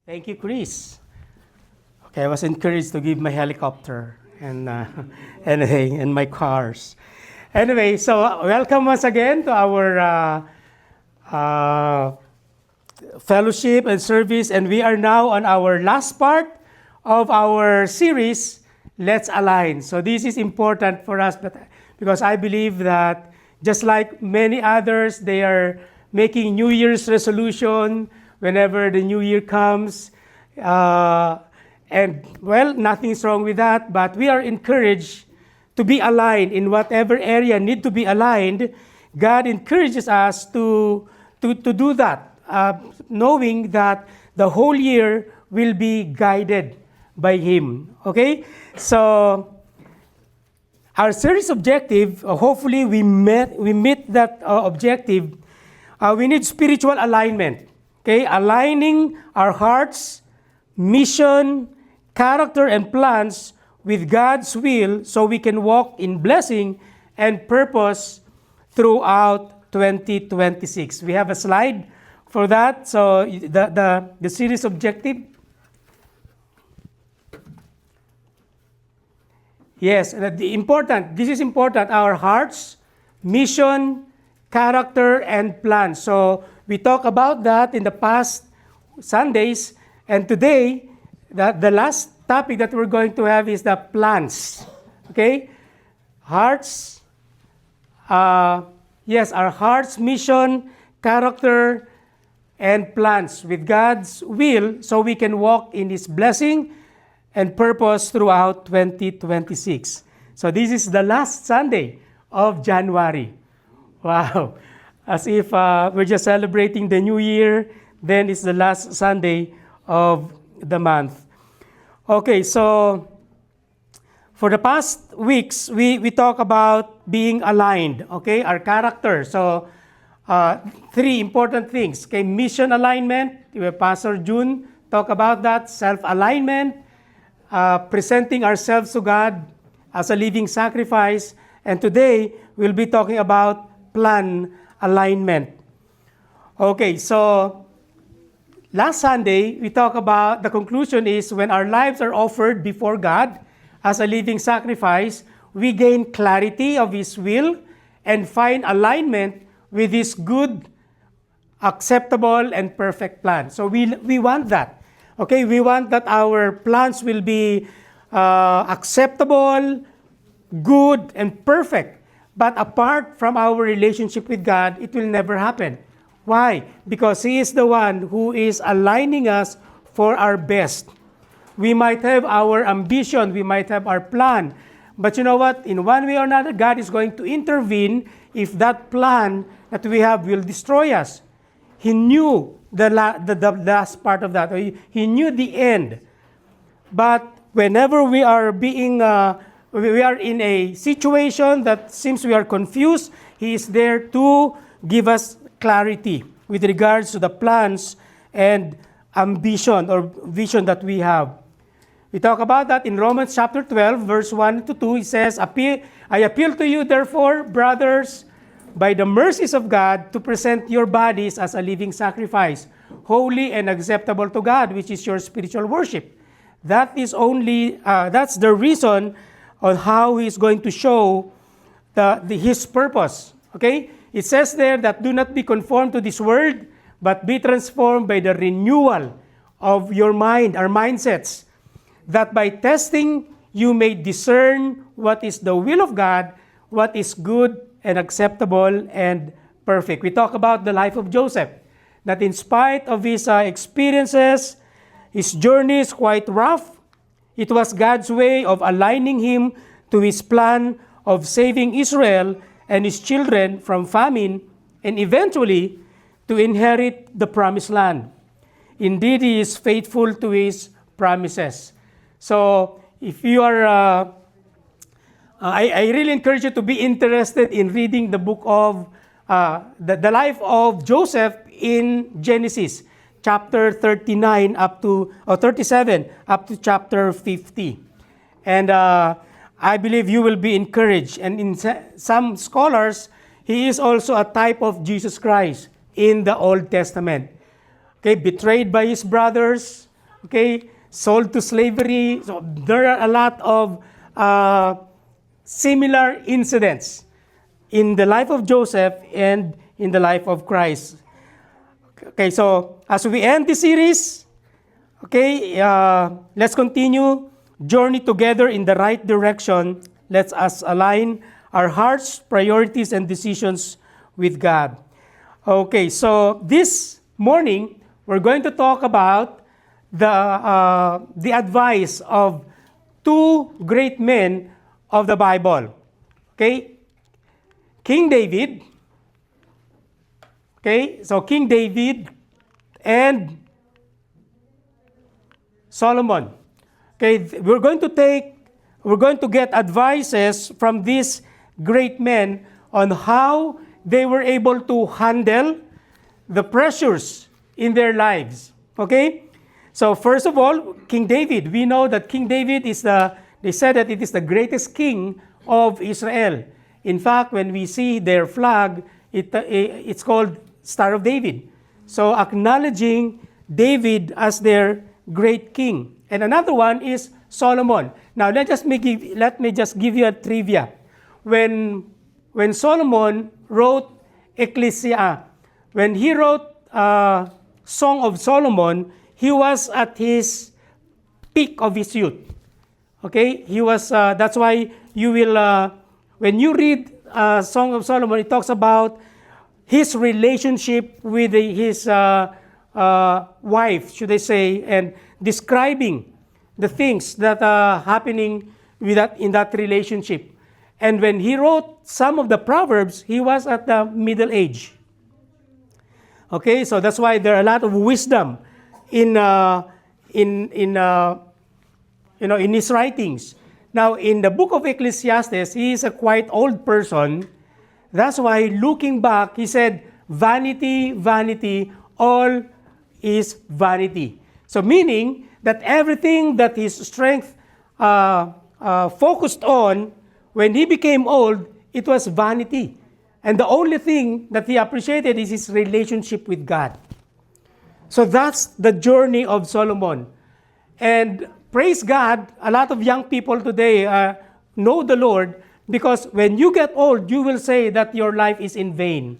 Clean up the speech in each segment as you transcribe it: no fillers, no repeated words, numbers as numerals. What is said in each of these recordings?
Thank you, Chris. Okay, I was encouraged to give my helicopter and anyway, and my cars. Anyway, so welcome once again to our fellowship and service, and we are now on our last part of our series, Let's Align. So this is important for us, but because I believe that just like many others, they are making New Year's resolution whenever the New Year comes. And well, nothing's wrong with that, but we are encouraged to be aligned in whatever area need to be aligned. God encourages us to do that, knowing that the whole year will be guided by Him. Okay? So, our series objective, hopefully we meet that objective. We need spiritual alignment. Okay? Aligning our hearts, mission, character, and plans with God's will so we can walk in blessing and purpose throughout 2026. We have a slide for that. So the series objective. Yes, this is important, our hearts, mission, character, and plans. So we talked about that in the past Sundays, and today, the last topic that we're going to have is the plans. Okay? Hearts, yes, our hearts, mission, character, and plans with God's will so we can walk in His blessing and purpose throughout 2026. So this is the last Sunday of January. Wow. As if we're just celebrating the new year, then it's the last Sunday of the month. Okay, so for the past weeks, we talk about being aligned, okay, our character. So three important things, okay, mission alignment, Pastor June talk about that, self-alignment, presenting ourselves to God as a living sacrifice, and today we'll be talking about plan alignment. Okay, so last Sunday, we talked about the conclusion is when our lives are offered before God as a living sacrifice, we gain clarity of His will and find alignment with His good, acceptable, and perfect plan. So we want that. Okay, we want that our plans will be acceptable, good, and perfect. But apart from our relationship with God, it will never happen. Why? Because He is the one who is aligning us for our best. We might have our ambition, we might have our plan, but you know what? In one way or another, God is going to intervene if that plan that we have will destroy us. He knew the last part of that. He knew the end. But whenever we are in a situation that seems we are confused, He is there to give us clarity with regards to the plans and ambition or vision that we have. We talk about that in Romans chapter 12, verse 1 to 2. It says, I appeal to you, therefore, brothers, by the mercies of God, to present your bodies as a living sacrifice, holy and acceptable to God, which is your spiritual worship. That's the reason on how He is going to show His purpose. Okay? It says there that do not be conformed to this world, but be transformed by the renewal of your mind, our mindsets, that by testing you may discern what is the will of God, what is good and acceptable and perfect. We talk about the life of Joseph, that in spite of his experiences, his journey is quite rough. It was God's way of aligning him to His plan of saving Israel and His children from famine, and eventually to inherit the promised land. Indeed, He is faithful to His promises. So, if you are, I really encourage you to be interested in reading the book of, the life of Joseph in Genesis, chapter 37 up to chapter 50. And I believe you will be encouraged. And in some scholars, He is also a type of Jesus Christ in the Old Testament. Okay, betrayed by His brothers, okay, sold to slavery. So there are a lot of similar incidents in the life of Joseph and in the life of Christ. Okay, so as we end this series, okay, let's continue journey together in the right direction. Let's us align our hearts, priorities, and decisions with God. Okay, so this morning we're going to talk about the advice of two great men of the Bible. Okay, King David. Okay, so King David and Solomon. Okay, we're going to get advices from these great men on how they were able to handle the pressures in their lives. Okay? So first of all, King David. We know that King David they said that it is the greatest king of Israel. In fact, when we see their flag, it's called Star of David. So acknowledging David as their great king. And another one is Solomon. Now let me just give you a trivia. When Solomon wrote Ecclesia, when he wrote Song of Solomon, he was at his peak of his youth. Okay, he was. That's why you will, when you read Song of Solomon, it talks about his relationship with his wife, should I say, and describing the things that are happening in that relationship. And when he wrote some of the Proverbs, he was at the middle age. Okay, so that's why there are a lot of wisdom in his writings. Now, in the book of Ecclesiastes, he is a quite old person. That's why, looking back, he said, "Vanity, vanity, all is vanity." So, meaning that everything that his strength focused on, when he became old, it was vanity. And the only thing that he appreciated is his relationship with God. So that's the journey of Solomon. And praise God, a lot of young people today know the Lord, because when you get old, you will say that your life is in vain.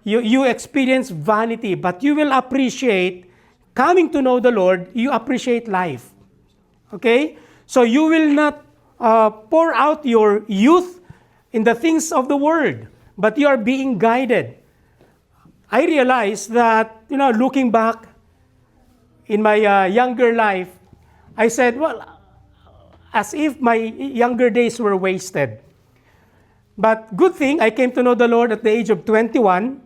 You experience vanity, but you will appreciate coming to know the Lord. You appreciate life. Okay? So you will not pour out your youth in the things of the world, but you are being guided. I realized that, looking back in my younger life, I said, well, as if my younger days were wasted. But good thing, I came to know the Lord at the age of 21,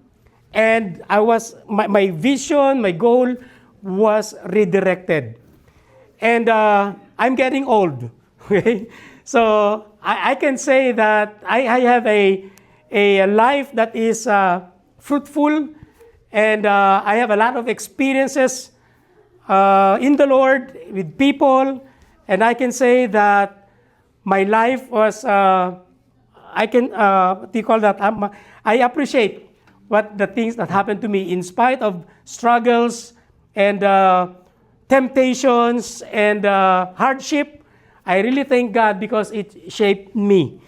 and my vision, my goal was redirected. And I'm getting old. Okay? So I can say that I have a life that is fruitful, and I have a lot of experiences in the Lord with people, and I can say that my life was, what do you call that? I appreciate the things that happened to me in spite of struggles and temptations and hardship. I really thank God because it shaped me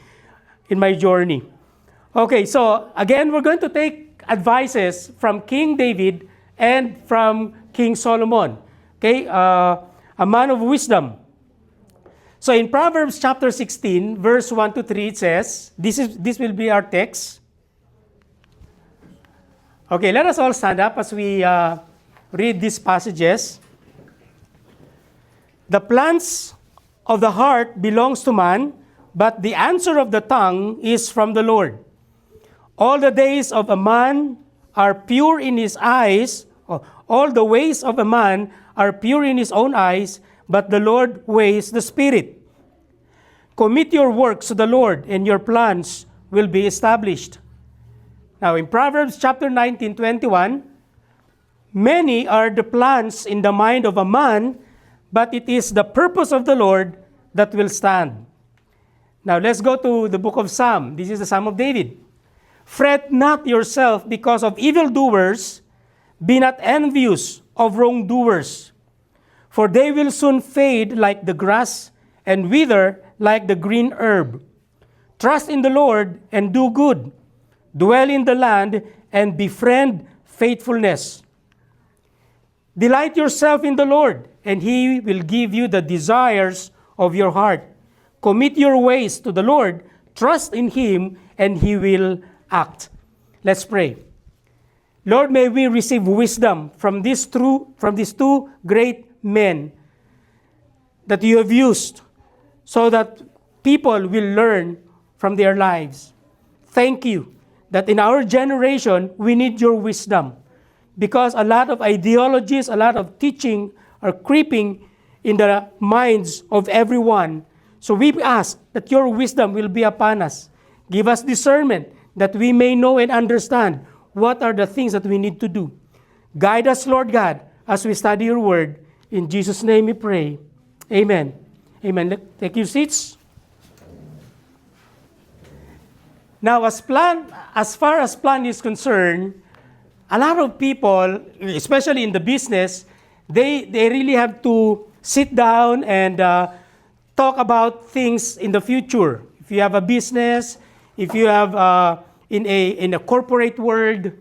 in my journey. Okay, so again, we're going to take advices from King David and from King Solomon. Okay, a man of wisdom. So in Proverbs chapter 16, verse 1 to 3, it says, this will be our text. Okay, let us all stand up as we read these passages. The plans of the heart belongs to man, but the answer of the tongue is from the Lord. All the days of a man are pure in his eyes. All the ways of a man are pure in his own eyes, but the Lord weighs the spirit. Commit your works to the Lord, and your plans will be established. Now, in Proverbs chapter 19:21, many are the plans in the mind of a man, but it is the purpose of the Lord that will stand. Now, let's go to the book of Psalm. This is the Psalm of David. Fret not yourself because of evildoers. Be not envious of wrongdoers. For they will soon fade like the grass and wither like the green herb. Trust in the Lord and do good. Dwell in the land and befriend faithfulness. Delight yourself in the Lord, and He will give you the desires of your heart. Commit your ways to the Lord, trust in Him, and He will act. Let's pray. Lord, may we receive wisdom from these two great men that you have used so that people will learn from their lives. Thank you that in our generation, we need your wisdom because a lot of ideologies, a lot of teaching are creeping in the minds of everyone. So we ask that your wisdom will be upon us. Give us discernment that we may know and understand what are the things that we need to do. Guide us, Lord God, as we study your word. In Jesus' name we pray. Amen. Amen. Take your seats. Now, as far as plan is concerned, a lot of people, especially in the business, they really have to sit down and talk about things in the future. If you have a business, if you have in a corporate world,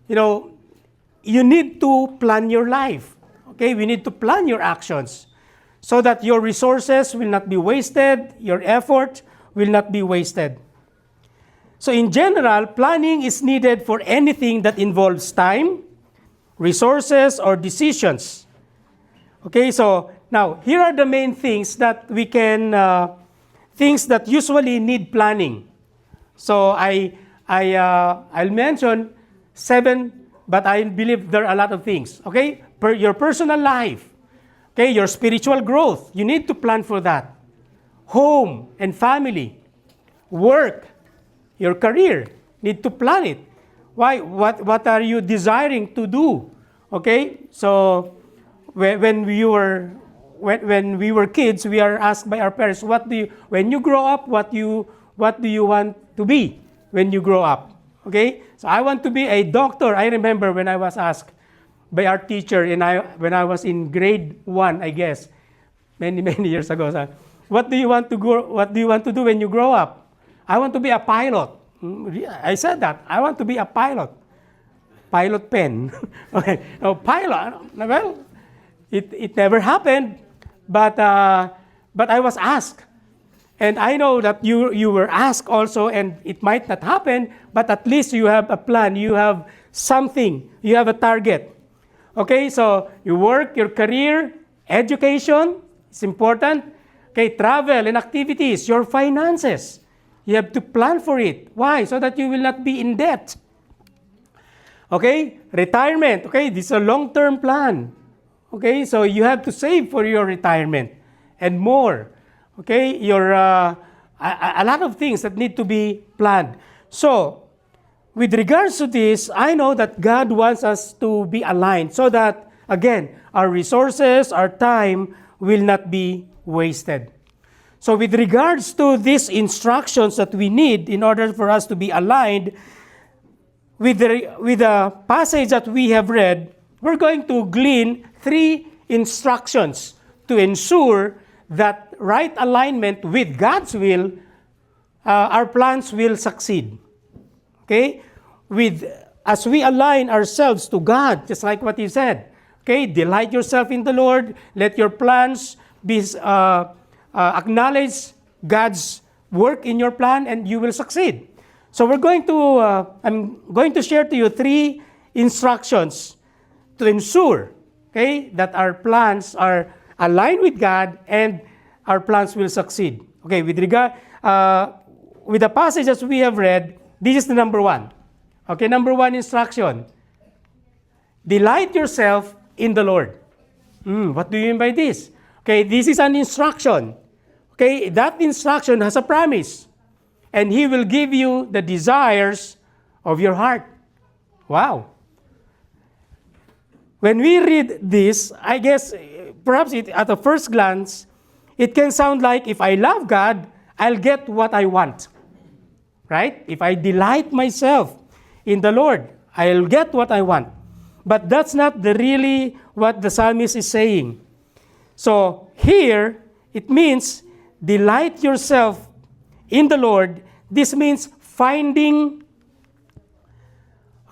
you need to plan your life. Okay, we need to plan your actions so that your resources will not be wasted, your effort will not be wasted. So in general, planning is needed for anything that involves time, resources, or decisions. Okay, so now here are the main things that we can, things that usually need planning. So I'll mention 7, but I believe there are a lot of things. Okay, your personal life, okay, your spiritual growth, you need to plan for that. Home and family, work, your career, need to plan it. Why? What are you desiring to do? Okay, so when we were kids, we are asked by our parents, when you grow up, what do you want to be when you grow up? Okay, so I want to be a doctor. I remember when I was asked by our teacher, when I was in grade 1, I guess, many years ago. So, what do you want to do when you grow up? I want to be a pilot. I said that. I want to be a pilot. Pilot pen. Okay. No, pilot. Well, it never happened, but I was asked. And I know that you were asked also, and it might not happen, but at least you have a plan. You have something. You have a target. Okay, so you work, your career, education, it's important. Okay, travel and activities, your finances. You have to plan for it. Why? So that you will not be in debt. Okay, retirement. Okay, this is a long-term plan. Okay, so you have to save for your retirement and more. Okay, a lot of things that need to be planned. So, with regards to this, I know that God wants us to be aligned so that, again, our resources, our time will not be wasted. So with regards to these instructions that we need in order for us to be aligned with the passage that we have read, we're going to glean 3 instructions to ensure that right alignment with God's will, our plans will succeed. Okay? As we align ourselves to God, just like what He said. Okay? Delight yourself in the Lord. Let your plans be acknowledge God's work in your plan, and you will succeed. So I'm going to share to you 3 instructions to ensure, okay, that our plans are aligned with God and our plans will succeed. Okay, with the passages we have read, this is the number 1. Okay, number 1 instruction. Delight yourself in the Lord. What do you mean by this? Okay, this is an instruction. Okay, that instruction has a promise. And He will give you the desires of your heart. Wow. When we read this, I guess perhaps at a first glance, it can sound like if I love God, I'll get what I want. Right? If I delight myself in the Lord, I'll get what I want. But that's not really what the psalmist is saying. So here, it means delight yourself in the Lord. This means finding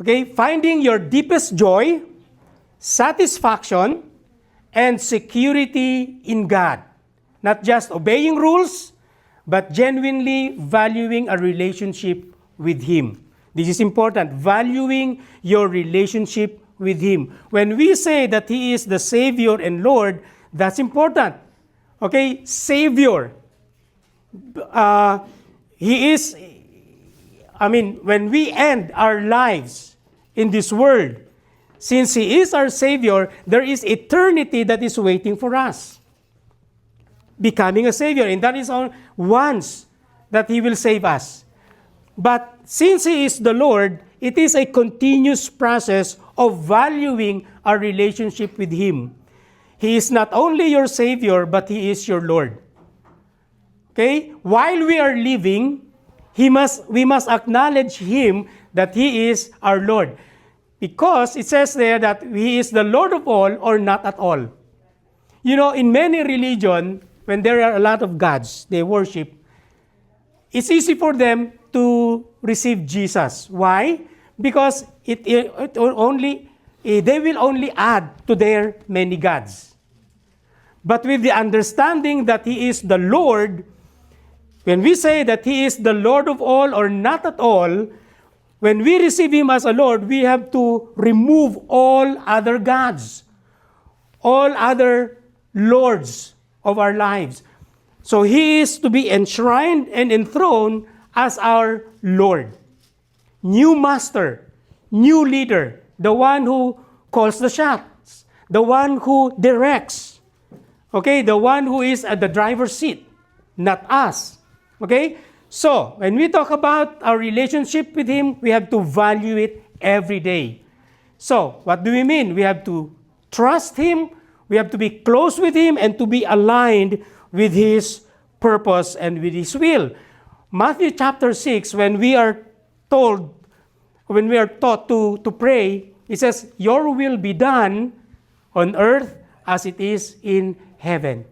your deepest joy, satisfaction, and security in God. Not just obeying rules, but genuinely valuing a relationship with Him. This is important, valuing your relationship with Him. When we say that He is the Savior and Lord, that's important. Okay, Savior. When we end our lives in this world, since He is our Savior, there is eternity that is waiting for us. Becoming a Savior, and that is all once that He will save us. But since He is the Lord, it is a continuous process of valuing our relationship with Him. He is not only your Savior, but He is your Lord. Okay? While we are living, we must acknowledge Him that He is our Lord. Because it says there that He is the Lord of all or not at all. You know, in many religions, when there are a lot of gods they worship, it's easy for them to receive Jesus. Why? Because they will only add to their many gods. But with the understanding that He is the Lord, when we say that He is the Lord of all or not at all, when we receive Him as a Lord, we have to remove all other gods, all other lords of our lives. So He is to be enshrined and enthroned as our Lord. New master, new leader, the one who calls the shots, the one who directs, okay, the one who is at the driver's seat, not us. Okay? So, when we talk about our relationship with Him, we have to value it every day. So, what do we mean? We have to trust Him, we have to be close with Him, and to be aligned with His purpose and with His will. Matthew chapter 6, when we are taught to pray, it says, "Your will be done on earth as it is in heaven."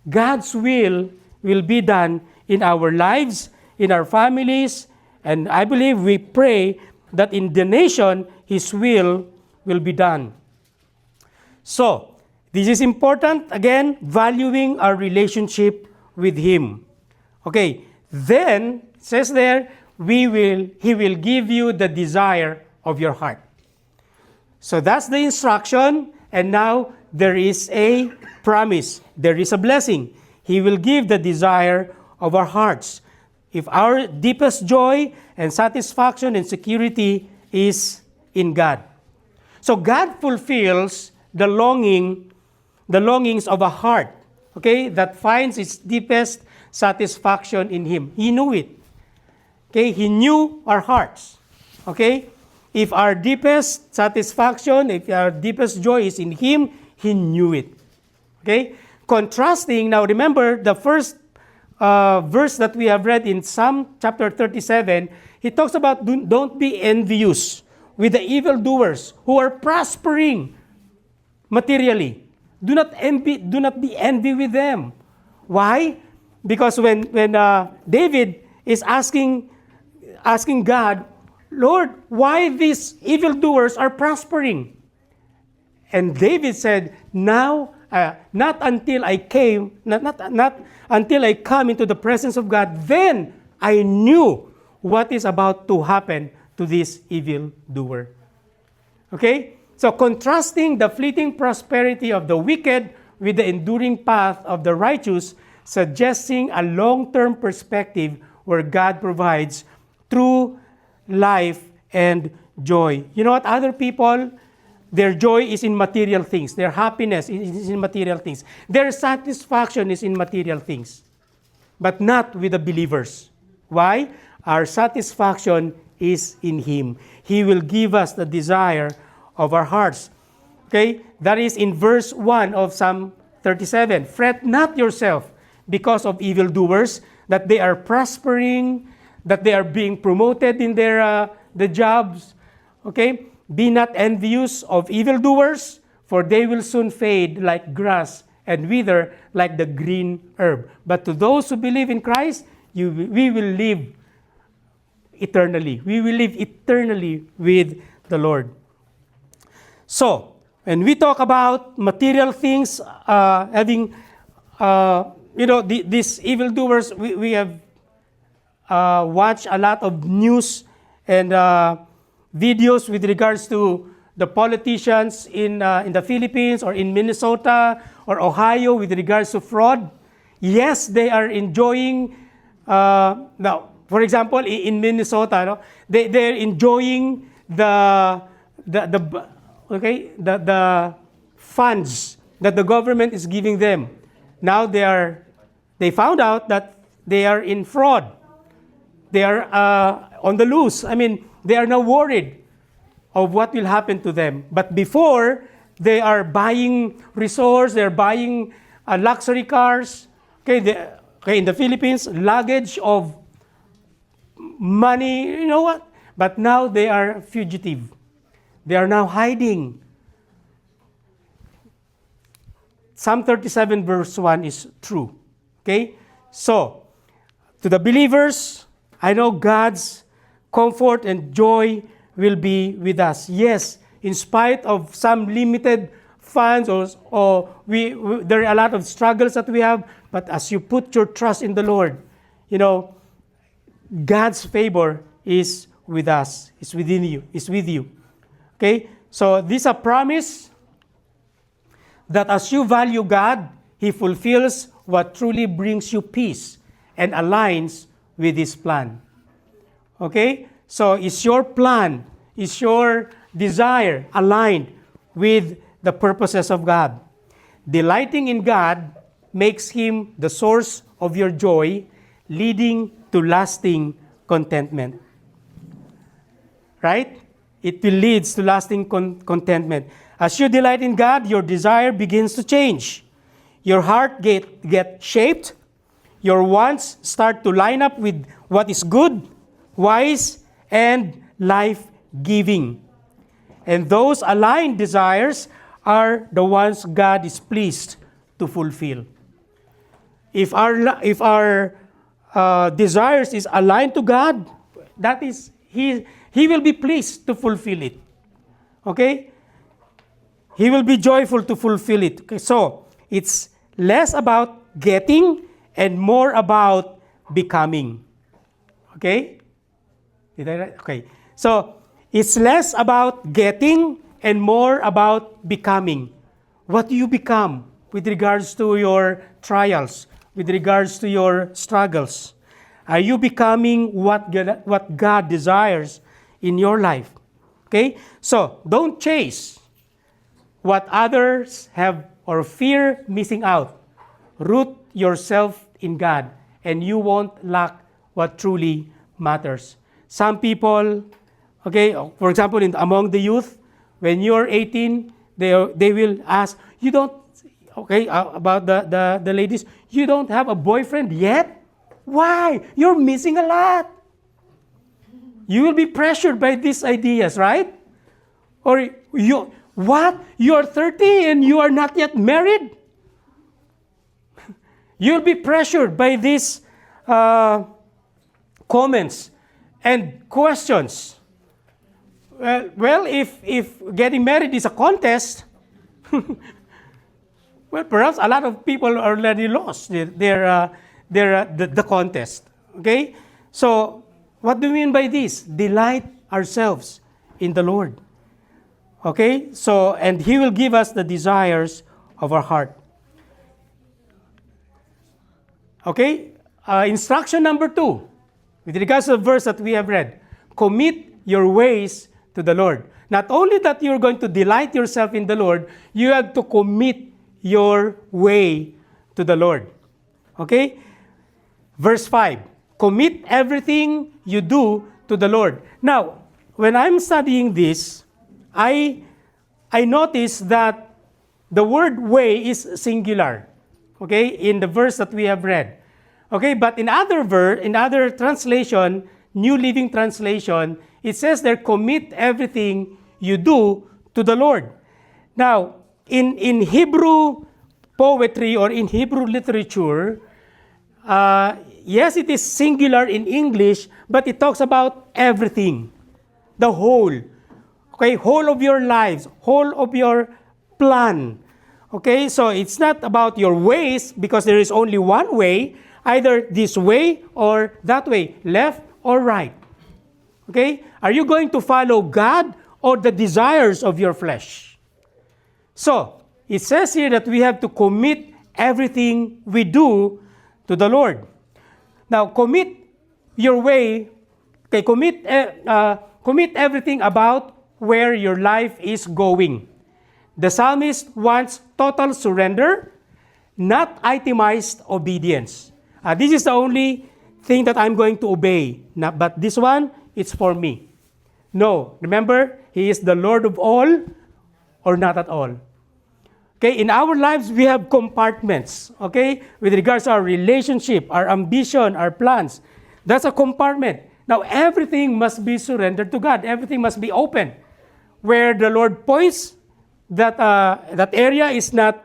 God's will be done in our lives, in our families, and I believe we pray that in the nation, His will be done. So, this is important, again, valuing our relationship with Him. Okay, then, it says there, He will give you the desire of your heart. So that's the instruction, and now there is a promise, there is a blessing. He will give the desire of our hearts. If our deepest joy and satisfaction and security is in God. So God fulfills the longings of a heart, okay, that finds its deepest satisfaction in Him. He knew it. Okay, He knew our hearts. Okay? If our deepest satisfaction, if our deepest joy is in Him, He knew it. Okay? Contrasting, now remember the first verse that we have read in Psalm chapter 37, he talks about don't be envious with the evildoers who are prospering materially. Do not be envy with them. Why? Because when David is asking God, "Lord, why these evildoers are prospering?" And David said, "Now, not until I come into the presence of God, then I knew what is about to happen to this evildoer." Okay? So contrasting the fleeting prosperity of the wicked with the enduring path of the righteous, suggesting a long-term perspective where God provides true life and joy. You know what? Other people, their joy is in material things. Their happiness is in material things. Their satisfaction is in material things. But not with the believers. Why? Our satisfaction is in Him. He will give us the desire of our hearts. Okay? That is in verse 1 of Psalm 37. "Fret not yourself because of evildoers, that they are prospering, that they are being promoted in their the jobs." Okay? "Be not envious of evildoers, for they will soon fade like grass and wither like the green herb. But to those who believe in Christ, we will live eternally. We will live eternally with the Lord. So, when we talk about material things, these evildoers, we have watched a lot of news and videos with regards to the politicians in the Philippines or in Minnesota or Ohio with regards to fraud. Yes, they are enjoying. Now, for example, in Minnesota, they're enjoying the funds that the government is giving them. Now they found out that they are in fraud. They are on the loose. I mean, they are now worried of what will happen to them. But before, they are buying resorts, they're buying luxury cars. In the Philippines, luggage of money, you know what? But now they are fugitive. They are now hiding. Psalm 37 verse 1 is true. Okay? So, to the believers, I know God's comfort and joy will be with us. Yes, in spite of some limited funds or there are a lot of struggles that we have, but as you put your trust in the Lord, God's favor is with us, is within you, is with you. Okay? So this is a promise that as you value God, He fulfills what truly brings you peace and aligns with His plan. Okay? So is your plan, is your desire aligned with the purposes of God? Delighting in God makes Him the source of your joy, leading to lasting contentment. Right? It will lead to lasting contentment. As you delight in God, your desire begins to change. Your heart get shaped. Your wants start to line up with what is good, wise, and life-giving. And those aligned desires are the ones God is pleased to fulfill. If our desires is aligned to God, that is, He will be pleased to fulfill it. Okay? He will be joyful to fulfill it. Okay? So, it's less about getting and more about becoming. Okay? Did I write? Okay. So, it's less about getting and more about becoming. What do you become with regards to your trials, with regards to your struggles? Are you becoming what God desires in your life? Okay? So, don't chase what others have or fear missing out. Root yourself in God and you won't lack what truly matters. Some people, okay, for example, among the youth, when you're 18, they will ask, you don't, okay, about the ladies, you don't have a boyfriend yet? Why? You're missing a lot. You will be pressured by these ideas, right? Or what? You're 30 and you are not yet married? You'll be pressured by these comments and questions. Well, if getting married is a contest, well, perhaps a lot of people are already lost the contest. Okay? So, what do we mean by this? Delight ourselves in the Lord. Okay? So, and He will give us the desires of our heart. Okay? Instruction number 2, with regards to the verse that we have read, commit your ways to the Lord. Not only that you're going to delight yourself in the Lord, you have to commit your way to the Lord. Okay? Verse 5, commit everything you do to the Lord. Now, when I'm studying this, I notice that the word way is singular. Okay? In the verse that we have read. Okay? But in other translation, New Living Translation, it says there, commit everything you do to the Lord. Now, in Hebrew poetry or in Hebrew literature, yes, it is singular in English, but it talks about everything, the whole. Okay, whole of your lives, whole of your plan. Okay, so it's not about your ways because there is only one way, either this way or that way, left or right. Okay, are you going to follow God or the desires of your flesh? So, it says here that we have to commit everything we do to the Lord. Now, commit your way, okay, commit everything about where your life is going. The psalmist wants total surrender, not itemized obedience. This is the only thing that I'm going to obey. But this one, it's for me. No, remember, He is the Lord of all or not at all. Okay, in our lives, we have compartments, okay, with regards to our relationship, our ambition, our plans. That's a compartment. Now, everything must be surrendered to God. Everything must be open. Where the Lord points that that area is not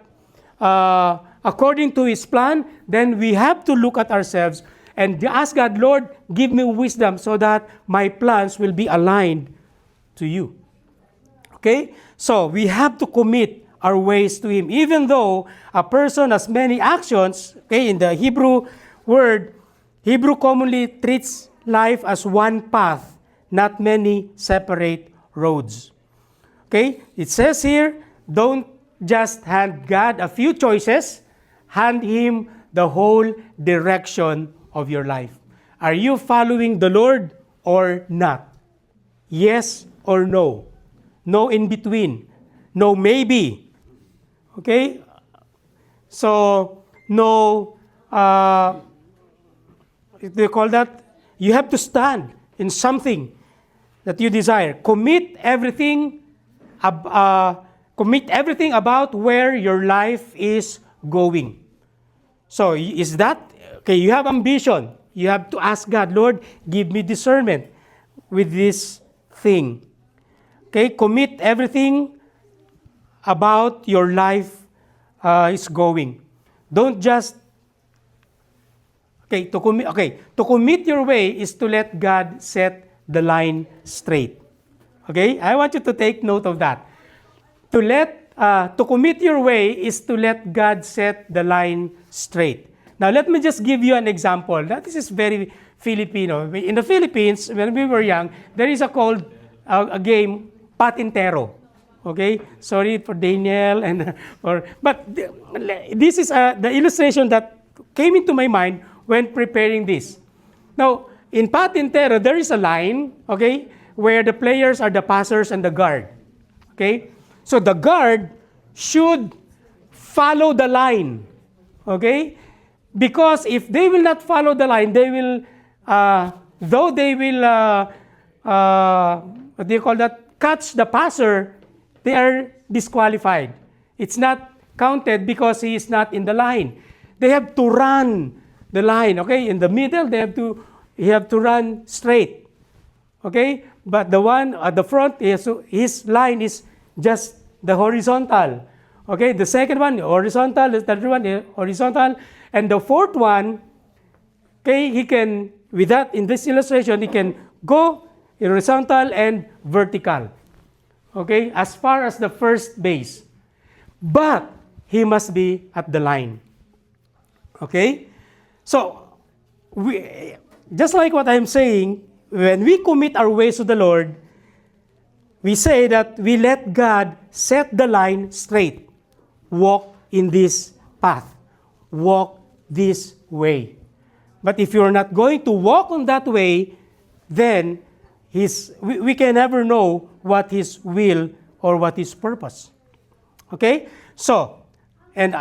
according to His plan, then we have to look at ourselves and ask God, Lord, give me wisdom so that my plans will be aligned to you. Okay? So, we have to commit our ways to Him. Even though a person has many actions, okay, in the Hebrew word, Hebrew commonly treats life as one path, not many separate roads. Okay? It says here, don't just hand God a few choices, hand Him the whole direction of your life. Are you following the Lord or not? Yes or no? No in between. No maybe. Okay? So, no, they call that, you have to stand in something that you desire. Commit everything about where your life is going. So, is that, okay, you have ambition. You have to ask God, Lord, give me discernment with this thing. Okay, commit everything about your life is going. Don't just, to commit your way is to let God set the line straight. Okay, I want you to take note of that. To commit your way is to let God set the line straight. Now, let me just give you an example. This is very Filipino. In the Philippines, when we were young, there is a game, Patintero. Okay? Sorry for Daniel but this is the illustration that came into my mind when preparing this. Now, in Patintero, there is a line, okay, where the players are the passers and the guard. Okay? So the guard should follow the line. Okay? Because if they will not follow the line, they will, though they will, what do you call that, catch the passer, they are disqualified. It's not counted because he is not in the line. They have to run the line, okay? In the middle, he have to run straight, okay? But the one at the front, his line is just the horizontal, okay? The second one, horizontal. The third one, horizontal. And the fourth one, okay, he can, with that, in this illustration, he can go horizontal and vertical, okay, as far as the first base. But he must be at the line, okay? So, just like what I'm saying, when we commit our ways to the Lord, we say that we let God set the line straight. Walk in this path. Walk this way. But if you're not going to walk on that way, then we can never know what His will or what His purpose. Okay? So, and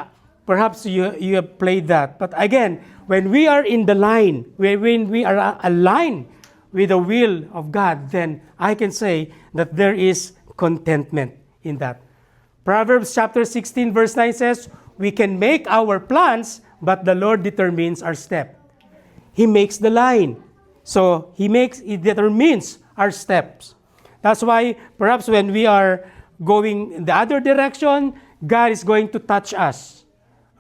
perhaps you have played that. But again, when we are in the line, when we are aligned with the will of God, then I can say that there is contentment in that. Proverbs chapter 16 verse 9 says, we can make our plans, but the Lord determines our step. He makes the line. So, He determines our steps. That's why perhaps when we are going in the other direction, God is going to touch us.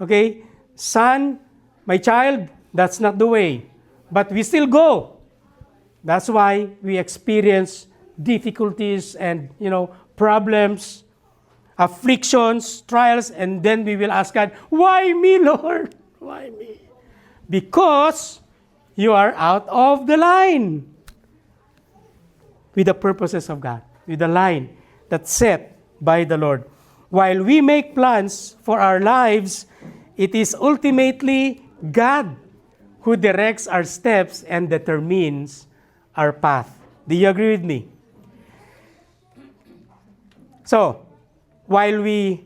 Okay? Son, my child, that's not the way. But we still go. That's why we experience difficulties and, problems, afflictions, trials, and then we will ask God, why me, Lord? Why me? Because you are out of the line with the purposes of God, with the line that's set by the Lord. While we make plans for our lives, it is ultimately God who directs our steps and determines our path. Do you agree with me? So, while we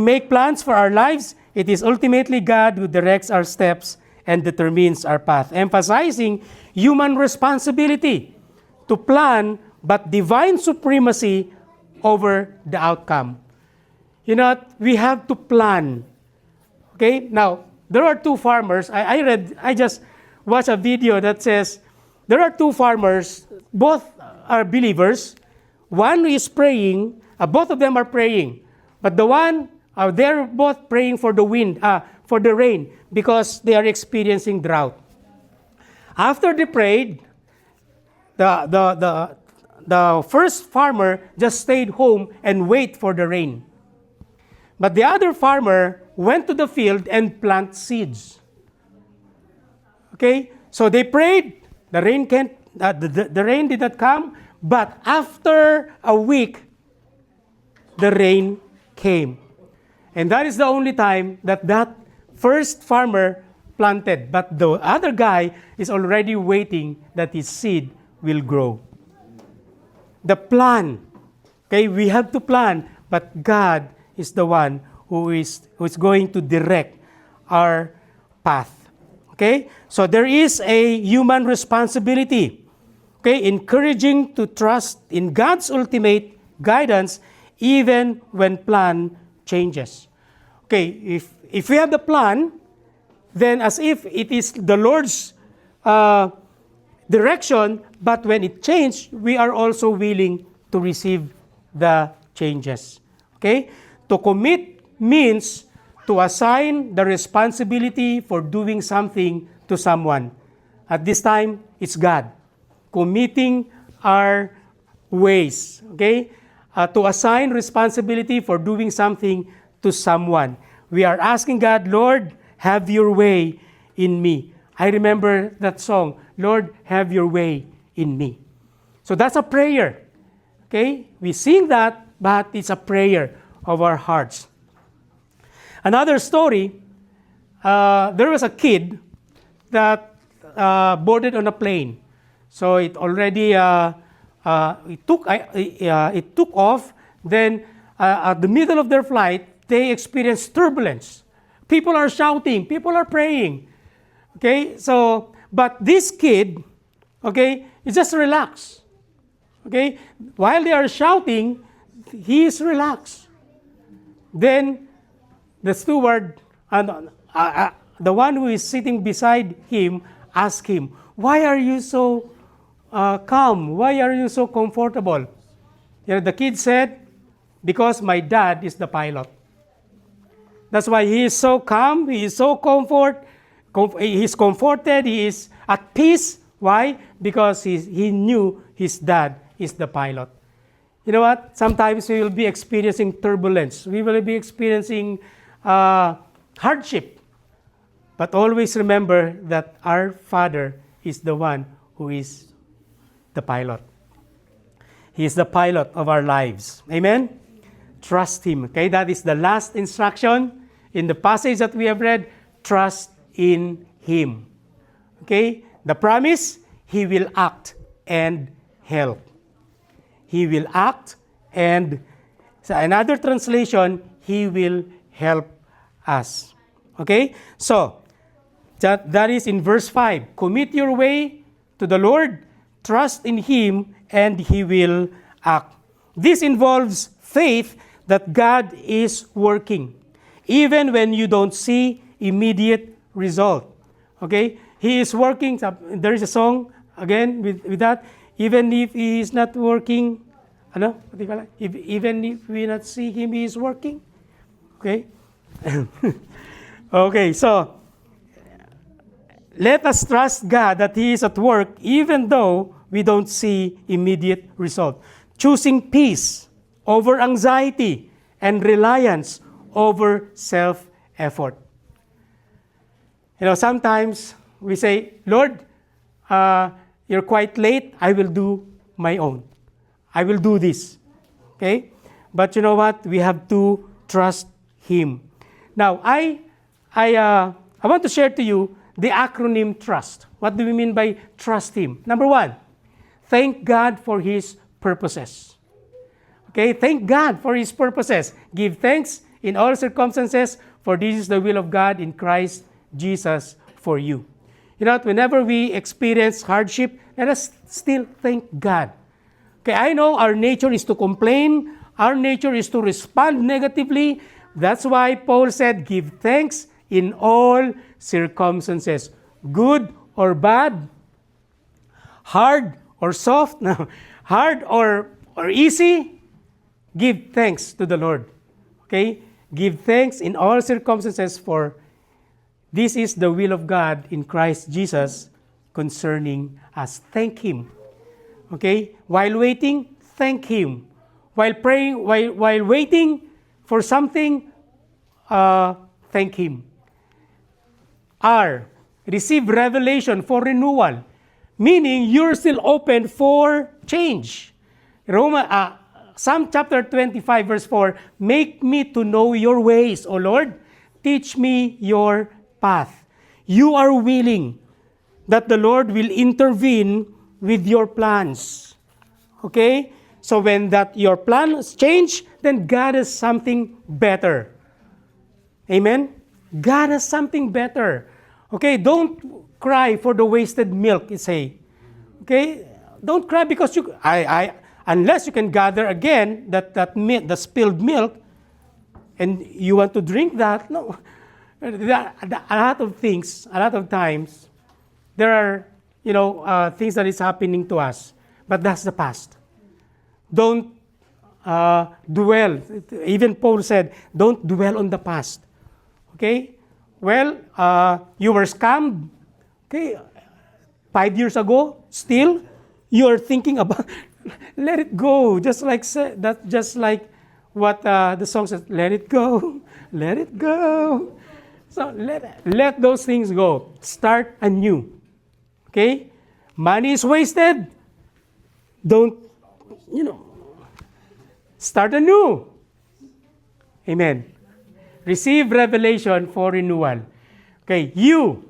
make plans for our lives, it is ultimately God who directs our steps and determines our path, emphasizing human responsibility to plan, but divine supremacy over the outcome. We have to plan. Okay? Now, there are two farmers. I just watched a video that says there are two farmers, both are believers. One is praying, both of them are praying. But the one, they're both praying for the wind, for the rain, because they are experiencing drought. After they prayed, the first farmer just stayed home and wait for the rain. But the other farmer went to the field and planted seeds. Okay? So they prayed, the rain did not come, but after a week, the rain came. And that is the only time that first farmer planted. But the other guy is already waiting that his seed will grow. The plan. Okay, we have to plan, but God is the one who is going to direct our path. Okay? So there is a human responsibility. Okay, encouraging to trust in God's ultimate guidance even when plan changes. Okay, if we have the plan, then as if it is the Lord's direction, but when it changed, we are also willing to receive the changes. Okay? To commit means to assign the responsibility for doing something to someone. At this time, it's God. Committing our ways. Okay? To assign responsibility for doing something to someone. We are asking God, Lord, have your way in me. I remember that song, Lord, have your way in me. So that's a prayer. Okay? We sing that, but it's a prayer of our hearts. Another story, there was a kid that boarded on a plane. So it already, it took off. Then at the middle of their flight, they experienced turbulence. People are shouting, people are praying. Okay, so, but this kid, okay, is just relaxed. Okay, while they are shouting, he is relaxed. Then the steward, the one who is sitting beside him, asked him, why are you so calm? Why are you so comfortable? The kid said, because my dad is the pilot. That's why he is so calm, he is so he is comforted, he is at peace. Why? Because he knew his dad is the pilot. You know what? Sometimes we will be experiencing turbulence. We will be experiencing hardship. But always remember that our Father is the one who is the pilot. He is the pilot of our lives. Amen? Trust Him. Okay, that is the last instruction in the passage that we have read. Trust in Him. Okay? The promise, He will act and help. He will act and, so another translation, He will help us. Okay? So, that is in verse 5. Commit your way to the Lord, trust in Him, and He will act. This involves faith that God is working, even when you don't see immediate result. Okay? He is working. There is a song, again, with that. Even if He is not working, even if we not see Him, He is working. Okay? Okay, so let us trust God that He is at work even though we don't see immediate result. Choosing peace over anxiety and reliance over self-effort. Sometimes we say, Lord, you're quite late. I will do my own. I will do this. Okay? But you know what? We have to trust Him. Now, I want to share to you the acronym TRUST. What do we mean by trust Him? Number one, thank God for His purposes. Okay? Thank God for His purposes. Give thanks in all circumstances, for this is the will of God in Christ Jesus for you. Whenever we experience hardship, let us still thank God. Okay, I know our nature is to complain. Our nature is to respond negatively. That's why Paul said, give thanks in all circumstances. Good or bad, hard or soft, hard or easy, give thanks to the Lord. Okay? Give thanks in all circumstances, for this is the will of God in Christ Jesus concerning us. Thank Him. Okay? While waiting, thank Him. While praying, while waiting for something, thank Him. R, receive revelation for renewal. Meaning, you're still open for change. Psalm chapter 25 verse 4, make me to know your ways, O Lord. Teach me your path. You are willing that the Lord will intervene with your plans. Okay? So when your plans change, then God has something better. Amen? God has something better. Okay? Don't cry for the wasted milk, it say. Okay? Don't cry because unless you can gather again the spilled milk and you want to drink that, no. A lot of times, there are things that is happening to us, but that's the past. Don't dwell. Even Paul said, don't dwell on the past. Okay? Well, you were scammed. Okay? 5 years ago, still, you're thinking about, let it go. Just like what the song says, let it go, let it go. So let those things go. Start anew. Okay? Money is wasted. Don't, start anew. Amen. Receive revelation for renewal. Okay, you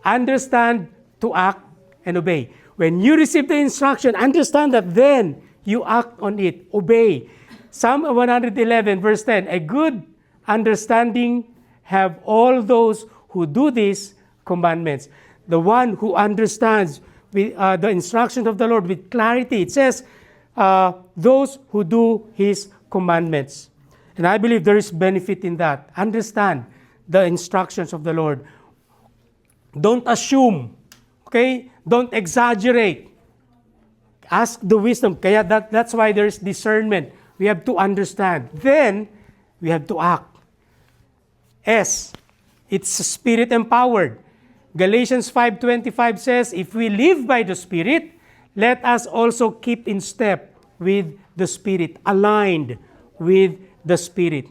understand to act and obey. When you receive the instruction, understand that then you act on it. Obey. Psalm 111 verse 10, a good understanding have all those who do these commandments. The one who understands the instructions of the Lord with clarity. It says, those who do His commandments. And I believe there is benefit in that. Understand the instructions of the Lord. Don't assume. Okay? Don't exaggerate. Ask the wisdom. Kaya that's why there's discernment. We have to understand. Then, we have to act. S, it's Spirit empowered. Galatians 5:25 says, if we live by the Spirit, let us also keep in step with the Spirit, aligned with the Spirit.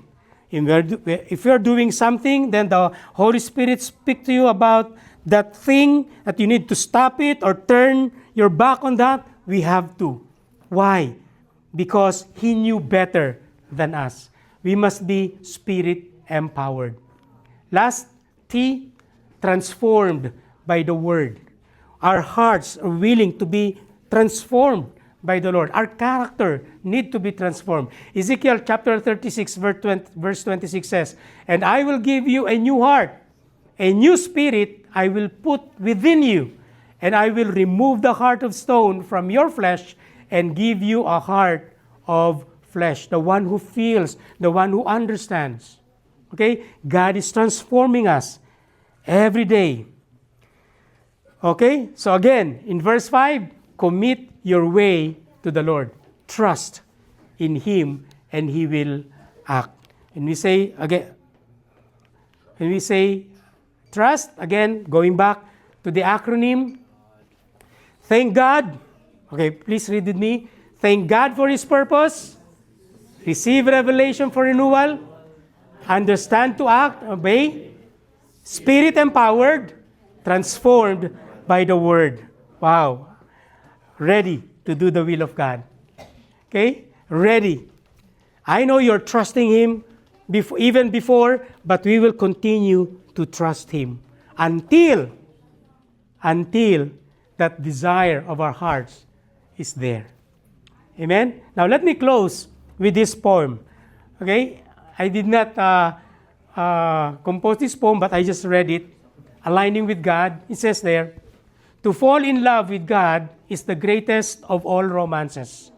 If you're doing something, then the Holy Spirit speaks to you about that thing that you need to stop it or turn your back on that, we have to. Why? Because He knew better than us. We must be Spirit empowered. Last, T, transformed by the Word. Our hearts are willing to be transformed by the Lord. Our character need to be transformed. Ezekiel chapter 36 verse 26 says, and I will give you a new heart, a new spirit I will put within you, and I will remove the heart of stone from your flesh and give you a heart of flesh, the one who feels, the one who understands. Okay? God is transforming us every day. Okay? So again, in verse 5, commit your way to the Lord. Trust in Him and He will act. And we say again, When we say trust, again, going back to the acronym, thank God. Okay, please read with me. Thank God for His purpose. Receive revelation for renewal. Understand to act, obey. Spirit empowered, transformed by the Word. Wow. Ready to do the will of God. Okay? Ready. I know you're trusting Him even before, but we will continue to trust Him until that desire of our hearts is there. Amen? Now let me close with this poem. Okay? I did not compose this poem, but I just read it. Aligning with God. It says there, to fall in love with God is the greatest of all romances.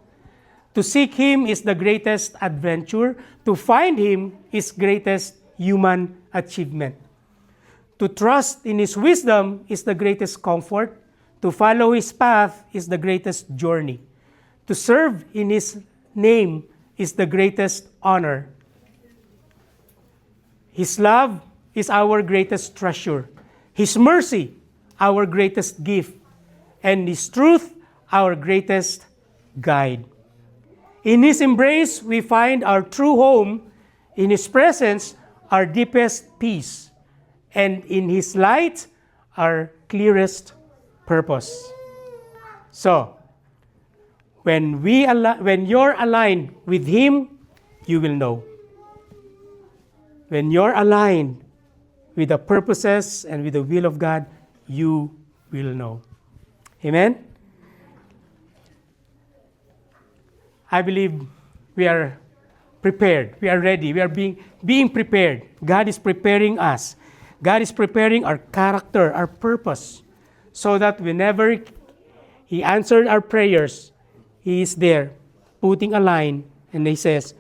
To seek Him is the greatest adventure. To find Him is greatest human achievement. To trust in His wisdom is the greatest comfort. To follow His path is the greatest journey. To serve in His name is the greatest honor. His love is our greatest treasure. His mercy, our greatest gift. And His truth, our greatest guide. In His embrace, we find our true home. In His presence, our deepest peace. And in His light, our clearest purpose. So, when you're aligned with Him, you will know. When you're aligned with the purposes and with the will of God, you will know. Amen? I believe we are prepared. We are ready. We are being prepared. God is preparing us. God is preparing our character, our purpose, so that whenever He answered our prayers, He is there, putting a line, and He says,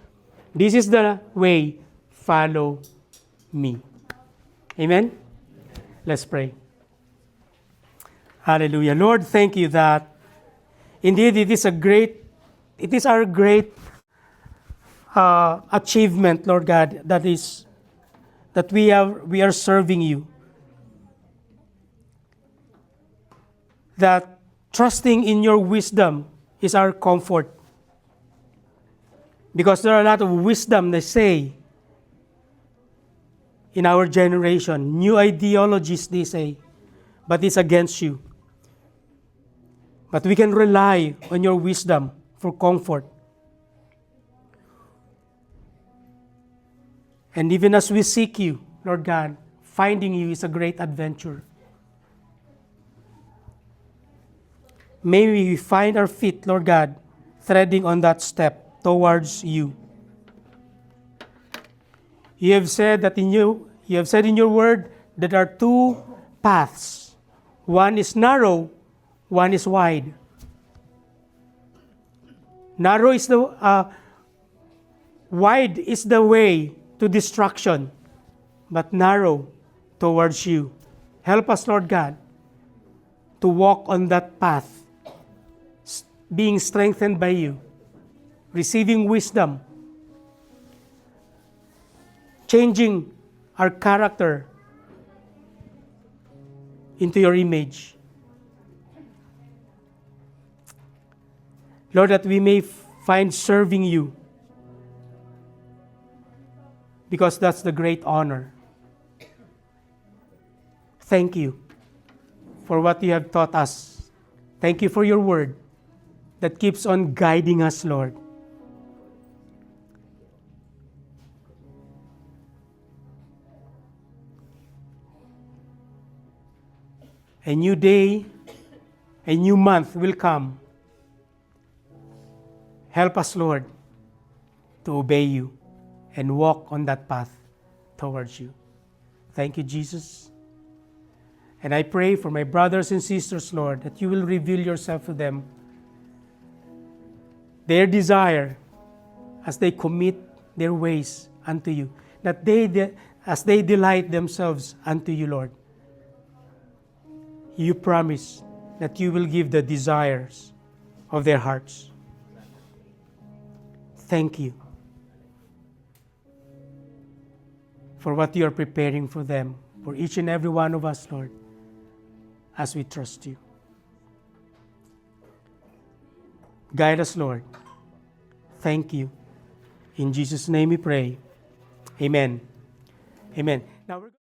this is the way, follow me. Amen? Let's pray. Hallelujah. Lord, thank You that indeed it is our great achievement, Lord God, that we are serving You. That trusting in Your wisdom is our comfort. Because there are a lot of wisdom, they say, in our generation. New ideologies, they say, but it's against You. But we can rely on Your wisdom for comfort. And even as we seek You, Lord God, finding You is a great adventure. May we find our feet, Lord God, treading on that step towards You. You have said in Your word that there are two paths. One is narrow, one is wide. Wide is the way to destruction, but narrow towards You. Help us, Lord God, to walk on that path, being strengthened by You, receiving wisdom, changing our character into Your image. Lord, that we may find serving You, because that's the great honor. Thank You for what You have taught us. Thank You for Your word that keeps on guiding us, Lord. A new day, a new month will come. Help us, Lord, to obey You and walk on that path towards You. Thank You, Jesus. And I pray for my brothers and sisters, Lord, that You will reveal Yourself to them. Their desire as they commit their ways unto You, that as they delight themselves unto You, Lord, You promise that You will give the desires of their hearts. Thank You for what you are preparing for them, for each and every one of us, Lord, as we trust you. Guide us, Lord. Thank you. In Jesus' name we pray. Amen. Amen. Now we're